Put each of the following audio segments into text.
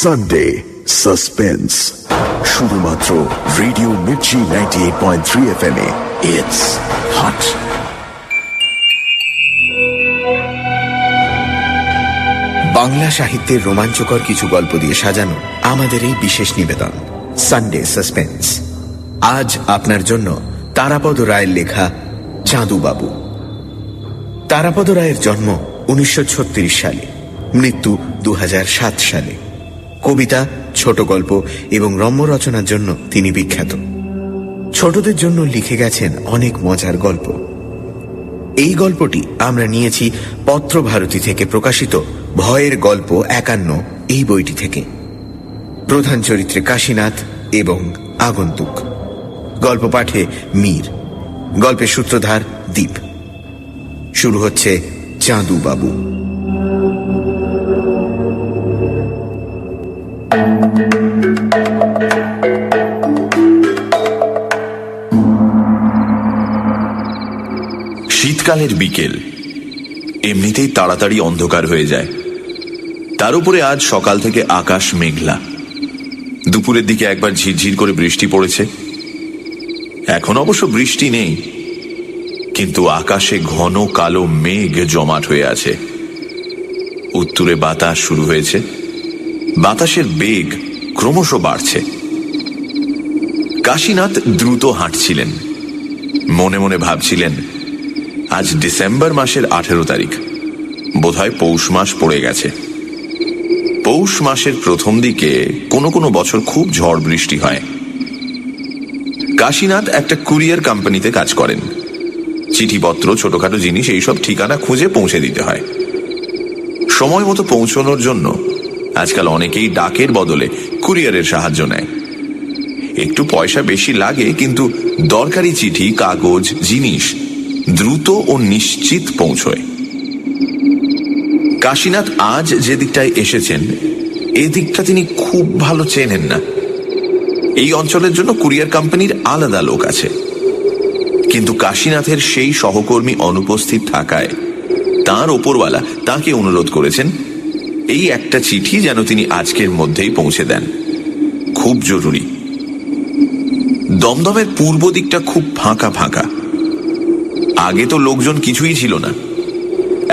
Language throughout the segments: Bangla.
সানডে সাসপেন্স, শুধুমাত্র radio Mirchi 98.3 FM A. It's hot. Bangla সাহিত্যের রোমাঞ্চকর কিছু গল্প দিয়ে সাজানো আমাদের এই বিশেষ নিবেদন সানডে সাসপেন্স। আজ আপনার জন্য তারাপদ রায়ের লেখা চাঁদুবাবু। তারাপদ রায়ের জন্ম 1936 সালে, মৃত্যু 2007 সালে। কবিতা, ছোট গল্প এবং রম্য রচনার জন্য তিনি বিখ্যাত। ছোটদের জন্য লিখে গেছেন অনেক মজার গল্প। এই গল্পটি আমরা নিয়েছি পত্রভারতী থেকে প্রকাশিত ভয়ের গল্প 51 এই বইটি থেকে। প্রধান চরিত্রে কাশীনাথ এবং আগন্তুক। গল্প পাঠে মীর, গল্পের সূত্রধার দীপ। শুরু হচ্ছে চাঁদুবাবু। শীতকালের বিকেল এমনিতেই তাড়াতাড়ি অন্ধকার হয়ে যায়। তার উপরে আজ সকাল থেকে আকাশ মেঘলা। দুপুরের দিকে একবার ঝিরঝির করে বৃষ্টি পড়েছে। এখন অবশ্য বৃষ্টি নেই, কিন্তু আকাশে ঘন কালো মেঘ জমাট হয়ে আছে। উত্তরে বাতাস শুরু হয়েছে। বাতাসের বেগ ক্রমশ বাড়ছে। কাশীনাথ দ্রুত হাঁটছিলেন। মনে মনে ভাবছিলেন, আজ ডিসেম্বর মাসের 18 তারিখ, বোধহয় পৌষ মাস পড়ে গেছে। পৌষ মাসের প্রথম দিকে কোনো কোনো বছর খুব ঝড় বৃষ্টি হয়। কাশীনাথ একটা কুরিয়ার কোম্পানিতে কাজ করেন। চিঠিপত্র, ছোটখাটো জিনিস এইসব ঠিকানা খুঁজে পৌঁছে দিতে হয়। সময় মতো পৌঁছানোর জন্য আজকাল অনেকেই ডাকের বদলে কুরিয়ারের সাহায্য নেয়। একটু পয়সা বেশি লাগে, কিন্তু দরকারি চিঠি, কাগজ, জিনিস দ্রুত ও নিশ্চিত পৌঁছয়। কাশীনাথ আজ যে দিকটায় এসেছেন, এদিকটা তিনি খুব ভালো চেনেন না। এই অঞ্চলের জন্য কুরিয়ার কোম্পানির আলাদা লোক আছে, কিন্তু কাশীনাথের সেই সহকর্মী অনুপস্থিত থাকায় তার ওপরওয়ালা তাকে অনুরোধ করেছেন এই একটা চিঠি যেন তিনি আজকের মধ্যেই পৌঁছে দেন, খুব জরুরি। দমদমের পূর্ব দিকটা খুব ফাঁকা ফাঁকা। আগে তো লোকজন কিছুই ছিল না।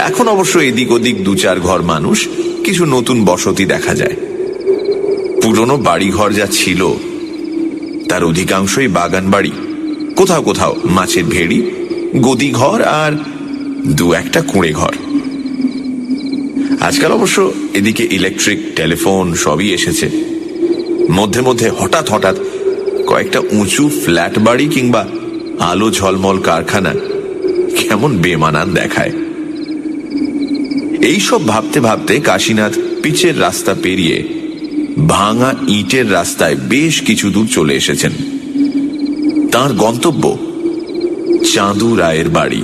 এখন অবশ্য এদিক ওদিক 2-4 ঘর মানুষ, কিছু নতুন বসতি দেখা যায়। পুরনো বাড়িঘর যা ছিল তার অধিকাংশই বাগান বাড়ি, কোথাও কোথাও মাছের ভেড়ি, গদি ঘর আর 2-1টা কুঁড়ে ঘর। আজকাল অবশ্য এদিকে ইলেকট্রিক, টেলিফোন সবই এসেছে। মধ্যে মধ্যে হঠাৎ হঠাৎ কয়েকটা উঁচু ফ্ল্যাট বাড়ি কিংবা আলো ঝলমল কারখানা কেমন বেমানান দেখায়। এইসব ভাবতে ভাবতে কাশীনাথ পিচের রাস্তা পেরিয়ে ভাঙা ইটের রাস্তায় বেশ কিছু দূর চলে এসেছেন। তার গন্তব্য চাঁদু রায়ের বাড়ি,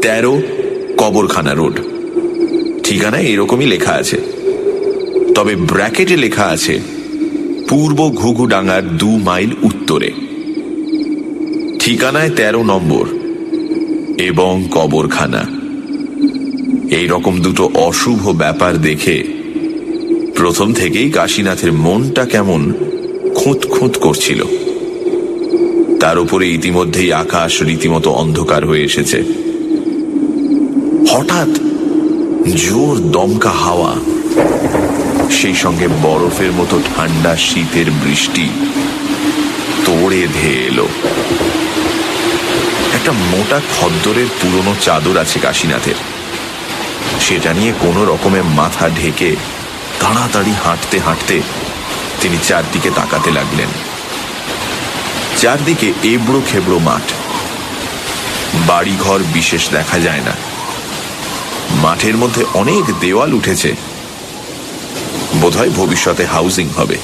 13 কবরখানা রোড। ঠিকানায় এরকমই লেখা আছে, তবে ব্র্যাকেটে লেখা আছে পূর্ব ঘুঘুডাঙ্গার 2 মাইল উত্তরে। ঠিকানায় 13 নম্বর এবং কবরখানা। এই রকম দুটো অশুভ ব্যাপার দেখে প্রথম থেকেই কাশীনাথের মনটা কেমন খুঁত খুঁত করছিল। তার উপরে ইতিমধ্যেই আকাশ রীতিমতো অন্ধকার হয়ে এসেছে। হঠাৎ জোর দমকা হাওয়া, সেই সঙ্গে বরফের মতো ঠান্ডা শীতের বৃষ্টি তোড়ে ধেয়ে এলো। একটা মোটা খদ্দরের পুরনো চাদর আছে কাশীনাথের। সেটা নিয়ে কোনো রকমে মাথা ঢেকে তাড়াতাড়ি হাঁটতে হাঁটতে তিনি চারদিকে তাকাতে লাগলেন। চারদিকে এবড়ো খেবড়ো মাঠ, বাড়িঘর বিশেষ দেখা যায় না। মাঠের মধ্যে অনেক দেওয়াল উঠেছে, বোধহয় ভবিষ্যতে হাউজিং হবে।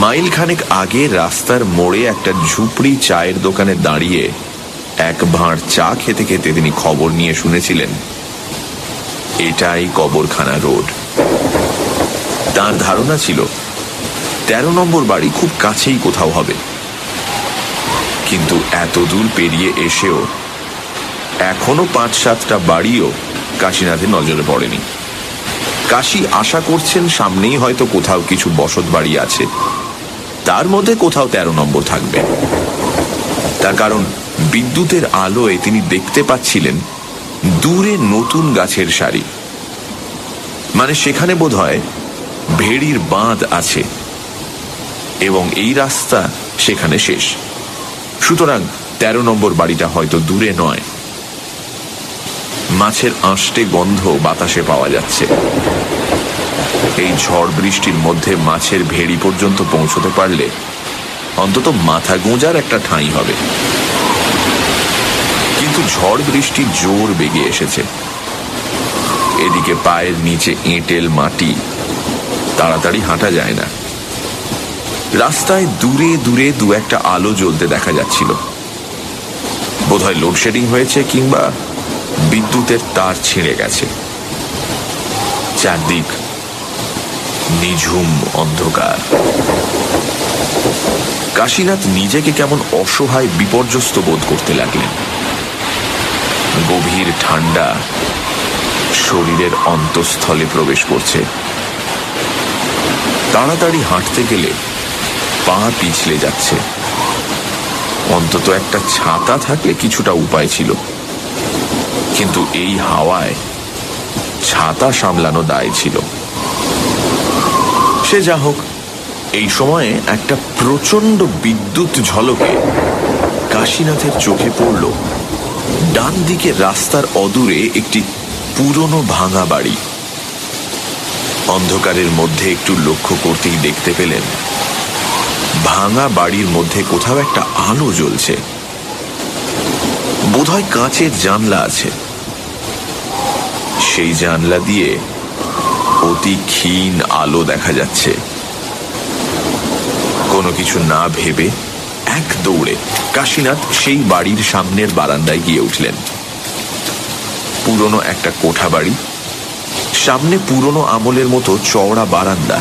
মাইল খানেক আগে রাস্তার মোড়ে একটা ঝুপড়ি চায়ের দোকানে দাঁড়িয়ে এক ভাঁড় চা খেতে খেতে তিনি খবর নিয়ে শুনেছিলেন এটাই কবরখানা রোড। তার ধারণা ছিল 13 নম্বর বাড়ি খুব কাছেই কোথাও হবে, কিন্তু এত দূর পেরিয়ে এসেও এখনো 5-7টা বাড়িও কাশীনাথের নজরে পড়েনি। কাশি আশা করছেন সামনেই হয়তো কোথাও কিছু বসত বাড়ি আছে, তার মধ্যে কোথাও 13 নম্বর থাকবে। তার কারণ বিদ্যুতের আলোয় তিনি দেখতে পাচ্ছিলেন দূরে নতুন গাছের সারি, মানে সেখানে বোধহয় ভেড়ির বাঁধ আছে এবং এই রাস্তা সেখানে শেষ। সুতরাং 13 নম্বর বাড়িটা হয়তো দূরে নয়। মাছের আঁশটে গন্ধ বাতাসে পাওয়া যাচ্ছে। এই ঝড় বৃষ্টির মধ্যে মাছের ভেড়ি পর্যন্ত পৌঁছতে পারলে অন্তত মাথা গোঁজার একটা ঠাঁই হবে। কিন্তু ঝড় বৃষ্টি জোর বেগে এসেছে। এদিকে পায়ের নিচে এঁটেল মাটি, তাড়াতাড়ি হাঁটা যায় না। রাস্তায় দূরে দূরে দু একটা আলো জ্বলতে দেখা যাচ্ছিল। বোধহয় লোডশেডিং হয়েছে কিংবা বিদ্যুতের তার ছিঁড়ে গেছে। চারদিক নিঝুম অন্ধকার। কাশীনাথ নিজেকে কেমন অসহায় বিপর্যস্ত বোধ করতে লাগলেন। গভীর ঠান্ডা শরীরের অন্তঃস্থলে প্রবেশ করছে। তাড়াতাড়ি হাঁটতে গেলে পা পিছলে যাচ্ছে। অন্তত একটা ছাতা থাকলে কিছুটা উপায় ছিল, কিন্তু এই হাওয়ায় ছাতা সামলানো দায় ছিল। সে যা হোক, এই সময়ে একটা প্রচন্ড বিদ্যুৎ ঝলকে কাশীনাথের চোখে পড়ল ডান দিকে রাস্তার অদূরে একটি পুরনো ভাঙা বাড়ি। অন্ধকারের মধ্যে একটু লক্ষ্য করতেই দেখতে পেলেন ভাঙা বাড়ির মধ্যে কোথাও একটা আলো জ্বলছে। বোধহয় কাঁচের জানলা আছে। সেই জানলা দিয়ে অতি ক্ষীণ আলো দেখা যাচ্ছে। কোনো কিছু না ভেবে এক দৌড়ে কাশীনাথ সেই বাড়ির সামনের বারান্দায় গিয়ে উঠলেন। পুরনো একটা কোঠা বাড়ি, সামনে পুরনো আমলের মতো চওড়া বারান্দা।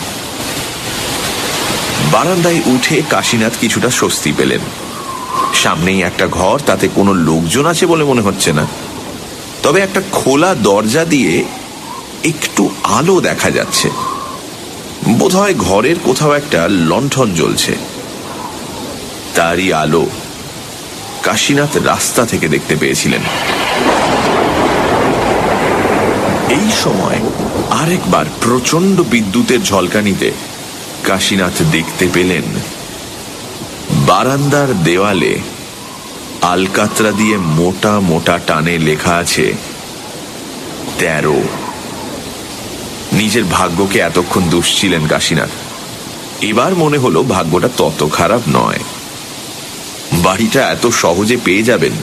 বারান্দায় উঠে কাশীনাথ কিছুটা স্বস্তি পেলেন। সামনেই একটা ঘর, তাতে কোনো লোকজন আছে বলে মনে হচ্ছে না, তবে একটা খোলা দরজা দিয়ে একটু আলো দেখা যাচ্ছে। বোধহয় ঘরের কোথাও একটা লণ্ঠন জ্বলছে। তারই আলো কাশীনাথ রাস্তা থেকে দেখতে পেয়েছিলেন। এই সময় আরেকবার প্রচন্ড বিদ্যুতের ঝলকানিতে কাশীনাথ দেখতে পেলেন বারান্দার দেওয়ালে আলকাতরা দিয়ে মোটা মোটা টানে লেখা আছে 13। নিজের ভাগ্যকে এতক্ষণ দুষছিলেন কাশীনাথ। এবার মনে হলো ভাগ্যটা তত খারাপ নয়। বাড়িটা এত সহজে পেয়ে যাবেন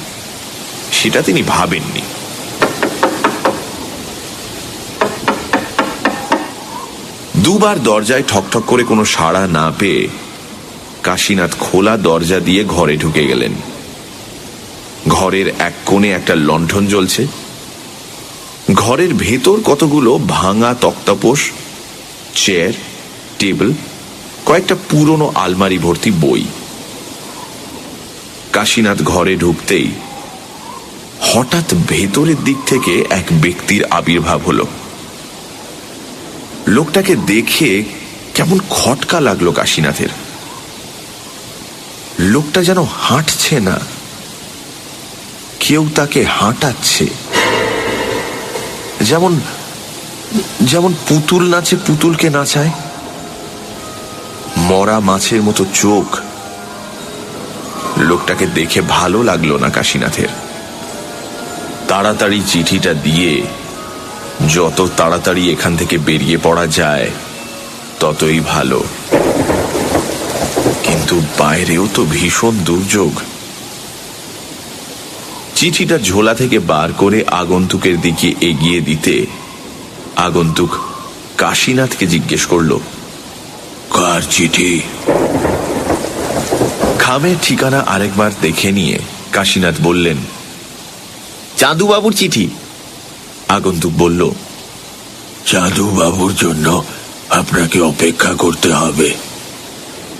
সেটা তিনি ভাবেননি। দুবার দরজায় ঠকঠক করে কোনো সাড়া না পেয়ে কাশীনাথ খোলা দরজা দিয়ে ঘরে ঢুকে গেলেন। ঘরের এক কোণে একটা লণ্ঠন জ্বলছে। ঘরের ভেতর কতগুলো ভাঙা তক্তাপোষ, চেয়ার, টেবিল, কয়েকটা পুরনো আলমারি ভর্তি বই। কাশীনাথ ঘরে ঢুকতেই হঠাৎ ভেতরের দিক থেকে এক ব্যক্তির আবির্ভাব হলো। লোকটাকে দেখে কেমন খটকা লাগলো কাশীনাথের। লোকটা যেন হাঁটছে না, কেউ তাকে হাঁটাচ্ছে। যেমন যেমন পুতুল নাচে পুতুলকে নাচায়। মরা মাছের মতো চোখ। লোকটাকে দেখে ভালো লাগলো না কাশীনাথের। তাড়াতাড়ি চিঠিটা দিয়ে যত তাড়াতাড়ি এখান থেকে বেরিয়ে পড়া যায় ততই ভালো। কিন্তু বাইরেও তো ভীষণ দুর্যোগ। চিঠিটা ঝোলা থেকে বার করে আগন্তুকের দিকে এগিয়ে দিতে আগন্তুক কাশীনাথকে জিজ্ঞেস করল, কার চিঠি? খামের ঠিকানা আরেকবার দেখে নিয়ে কাশীনাথ বললেন, চাঁদুবাবুর চিঠি। আগন্তুক বলল, চাঁদুবাবুর জন্য আপনাকে অপেক্ষা করতে হবে।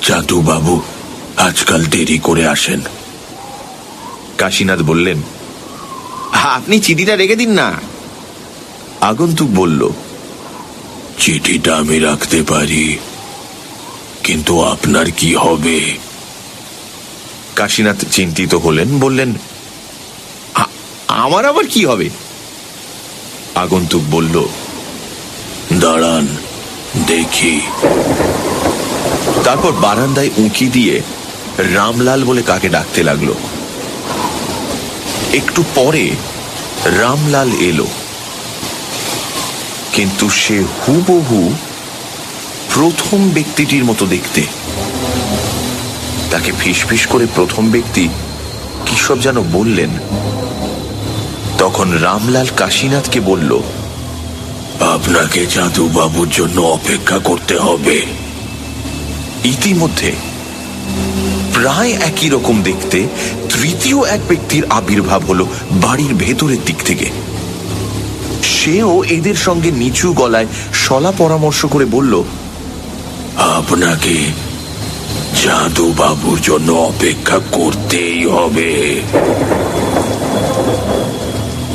চাঁদুবাবু আজকাল দেরি করে আসেন। কাশীনাথ বললেন, আপনি চিঠিটা রেখে দিন না। আগন্তুক বলল, চিঠিটা আমি রাখতে পারি, কিন্তু আপনার কি হবে? কাশীনাথ চিন্তিত হলেন, বললেন, আমার আবার কি হবে? আগন্তুক বলল, দাঁড়ান দেখি। তারপর বারান্দায় উঁকি দিয়ে রামলাল বলে কাকে ডাকতে লাগলো। একটু পরে রামলাল এলো, কিন্তু সে হুবহু প্রথম ব্যক্তিটির মতো দেখতে। তাকে ফিসফিস করে প্রথম ব্যক্তি কি সব যেন বললেন। তখন রামলাল কাশীনাথকে বলল, আপনাকে চাঁদু বাবুর জন্য অপেক্ষা করতে হবে। ইতিমধ্যে প্রায় একই রকম দেখতে তৃতীয় এক ব্যক্তির আবির্ভাব হলো বাড়ির ভেতরের দিক থেকে। সেও এদের সঙ্গে নিচু গলায় সলা পরামর্শ করে বলল, আপনাকে চাঁদু বাবুর জন্য অপেক্ষা করতেই হবে।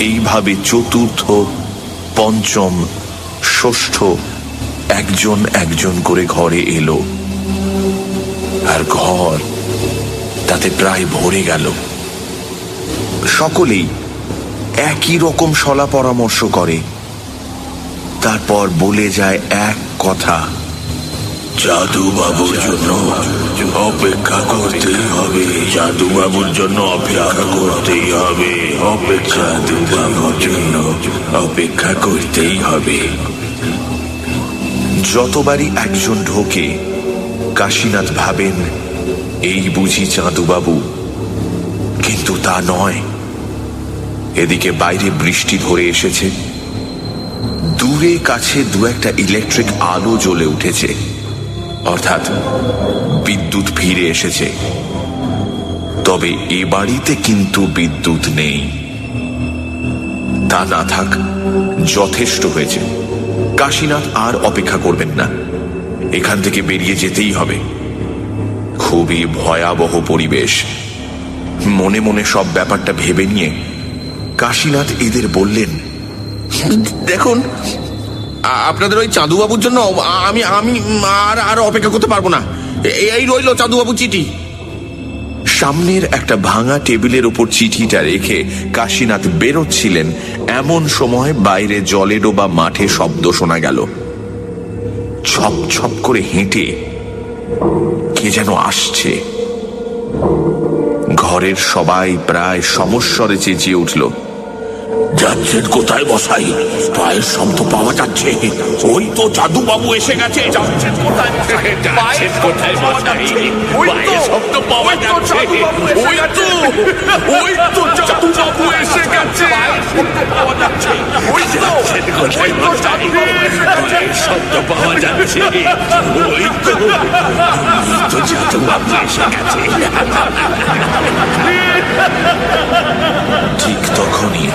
এইভাবে চতুর্থ, পঞ্চম, ষষ্ঠ একজন একজন করে ঘরে এলো, আর ঘর তাতে প্রায় ভরে গেল। সকলেই একই রকম সলা পরামর্শ করে, তারপর বলে যায় এক কথা, চাঁদু বাবুর জন্য অপেক্ষা করতেই হবে, চাঁদু বাবুর জন্য অপেক্ষা করতেই হবে, চাঁদু বাবুর জন্য অপেক্ষা করতেই হবে। যতবারই একজন ঢোকে কাশীনাথ ভাবেন এই বুঝি চাঁদুবাবু, কিন্তু তা নয়। এদিকে বাইরে বৃষ্টি ধরে এসেছে, দূরে কাছে দু একটা ইলেকট্রিক আলো জ্বলে উঠেছে, অর্থাৎ বিদ্যুৎ ফিরে এসেছে। তবে এ বাড়িতে কিন্তু বিদ্যুৎ নেই। তা না থাক, যথেষ্ট হয়েছে। কাশীনাথ আর অপেক্ষা করবেন না, এখান থেকে বেরিয়ে যেতেই হবে। খুবই ভয়াবহ পরিবেশ। মনে মনে সব ব্যাপারটা ভেবে নিয়ে কাশীনাথ এদের বললেন, দেখুন, আপনাদের ওই চাঁদুবাবুর জন্য আমি আমি আর অপেক্ষা করতে পারবো না। এই রইল চাঁদুবাবু চিঠি। সামনের একটা ভাঙা টেবিলের ওপর চিঠিটা রেখে কাশীনাথ বেরোচ্ছিলেন, এমন সময় বাইরে জলে ডোবা মাঠে শব্দ শোনা গেল। ছপ ছপ করে হেঁটে কে যেন আসছে। ঘরের সবাই প্রায় সমস্বরে চেঁচিয়ে উঠল, যাচ্ছেন কোথায় মশাই? পায়ের শব্দ পাওয়া যাচ্ছে। ওই তো চাঁদু বাবু এসে গেছে। যাচ্ছেন কোথায়? পায়ের কোথায় মশাই? পায়ের শব্দ পাওয়া যাচ্ছে। ওই তো চাঁদু বাবু এসে গেছে। ওই তো কোথায় মশাই? পায়ের শব্দ পাওয়া যাচ্ছে। ওই তো চাঁদু বাবু এসে গেছে। ঠিক তখনই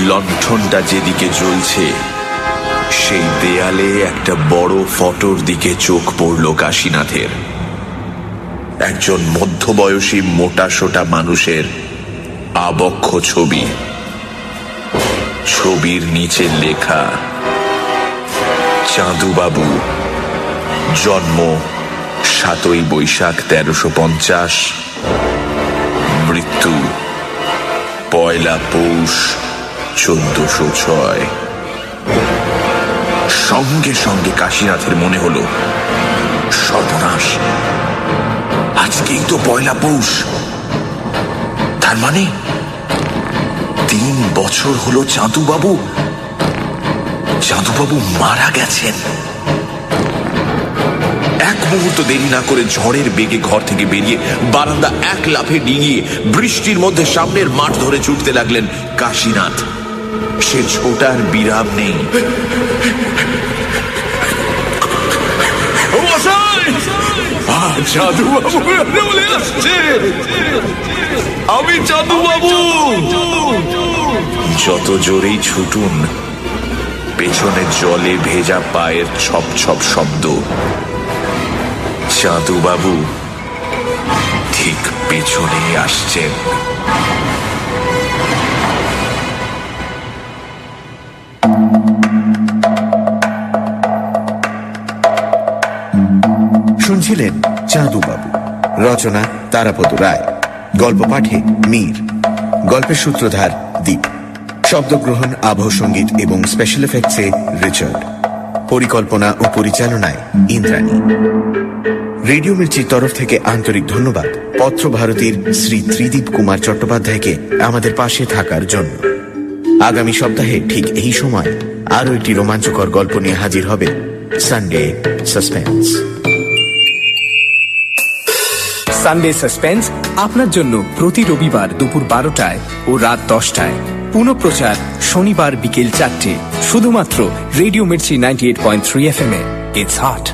লণ্ঠনটা যেদিকে জ্বলছে সেই দেয়ালে একটা বড় ফটোর দিকে চোখ পড়ল কাশীনাথের। একজন মধ্যবয়সী মোটাসোটা মানুষের আবক্ষ ছবি। ছবির নিচে লেখা, চাঁদুবাবু, জন্ম 7ই বৈশাখ 1350, মৃত্যু 1 পৌষ 1406। সঙ্গে সঙ্গে কাশীনাথের মনে হলো, সর্বনাশ, আজকেই তো 1 পৌষ। তার মানে 3 বছর হলো চাঁদুবাবু মারা গেছেন। এক মুহূর্ত দেরি না করে ঝড়ের বেগে ঘর থেকে বেরিয়ে বারান্দা এক লাফে ডিঙিয়ে বৃষ্টির মধ্যে সামনের মাঠ ধরে ছুটতে লাগলেন কাশীনাথ। সে ছোটার বিরাম নেই। চাঁদুবাবু চলে আসছে। আমি চাঁদুবাবু। যত জোরেই ছুটুন, পেছনে জলে ভেজা পায়ের ছপ ছপ শব্দ। চাঁদুবাবু ঠিক পেছনে আসছেন। শুনছিলেন চাঁদুবাবু, রচনা তারাপদ রায়, গল্প পাঠে মীর, গল্পের সূত্রধার দীপ, শব্দগ্রহণ, আবহ সঙ্গীত এবং স্পেশাল এফেক্টসে রিচার্ড, পরিকল্পনা ও পরিচালনায় ইন্দ্রাণী। রেডিও মির্চির তরফ থেকে আন্তরিক ধন্যবাদ পত্র ভারতীর শ্রী ত্রিদীপ কুমার চট্টোপাধ্যায়কে আমাদের পাশে থাকার জন্য। আগামী সপ্তাহে ঠিক এই সময় আরো একটি রোমাঞ্চকর গল্প নিয়ে হাজির হবে সানডে সাসপেন্স। সানডে সাসপেন্স আপনার জন্য প্রতি রবিবার দুপুর 12টায় ও রাত 10টায়, পুনঃপ্রচার শনিবার বিকেল 4টে, শুধুমাত্র রেডিও মির্চি 98.3 FM-এ। It's hot.